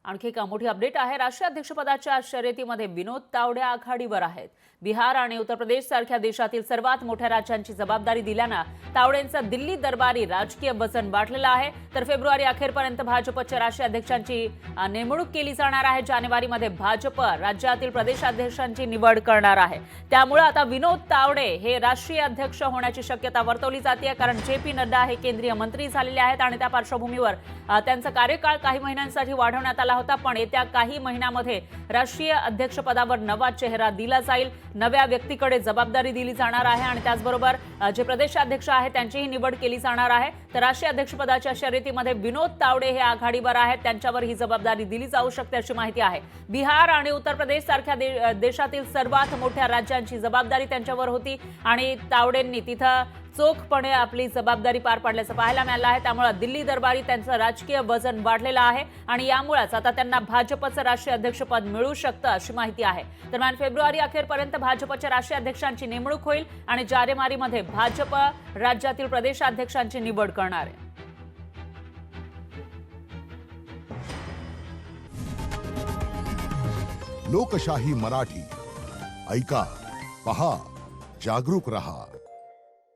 आणखी एक मोठी अपडेट आहे। राष्ट्रीय अध्यक्षपदाच्या शर्यतीमध्ये विनोद तावडे आघाडीवर आहेत। बिहार आणि उत्तर प्रदेश सारख्या देशातील सर्वात मोठ्या राज्यांची जबाबदारी दिल्यानं तावडेंचं दिल्ली दरबारी राजकीय वजन वाढलेलं आहे। तर फेब्रुवारी अखेरपर्यंत भाजपच्या राष्ट्रीय अध्यक्षांची नेमणूक केली जाणार आहे। जानेवारीमध्ये भाजप राज्यातील प्रदेशाध्यक्षांची निवड करणार आहे। त्यामुळे आता विनोद तावडे हे राष्ट्रीय अध्यक्ष होण्याची शक्यता वर्तवली जाते, कारण जे.पी. नड्डा हे केंद्रीय मंत्री झालेले आहेत आणि त्या पार्श्वभूमीवर त्यांचा कार्यकाळ काही महिन्यांसाठी वाढवण्यात आला होता। पण येत्या काही महिन्यांमध्ये राष्ट्रीय अध्यक्षपदावर नवा चेहरा दिला जाईल, नव्या व्यक्तीकडे जबाबदारी दिली जाणार आहे आणि त्याचबरोबर जे प्रदेशाध्यक्ष आहेत त्यांचीही निवड केली जाणार आहे। तर राष्ट्रीय अध्यक्षपदाच्या शर्यतीमध्ये विनोद तावडे हे आघाडीवर आहेत, त्यांच्यावर ही जबाबदारी दिली जाऊ शकते अशी माहिती आहे। बिहार आणि उत्तर प्रदेश सारख्या देशातील सर्वात मोठ्या राज्यांची जबाबदारी त्यांच्यावर होती आणि तावडेंनी तिथं चोखपणे आपली जबाबदारी पार पाडल्याचं पाहायला मिळालं आहे। त्यामुळे दिल्ली दरबारी त्यांचं राजकीय वजन वाढलेलं आहे आणि यामुळेच आता त्यांना भाजपचं राष्ट्रीय अध्यक्षपद मिळू शकतं अशी माहिती आहे। दरम्यान फेब्रुवारी अखेरपर्यंत भाजपच्या राष्ट्रीय अध्यक्षांची नेमणूक होईल आणि जानेवारीमध्ये भाजप राज्यातील प्रदेशाध्यक्षांची निवड करणार आहे। लोकशाही मराठी ऐका, पहा, जागरूक रहा।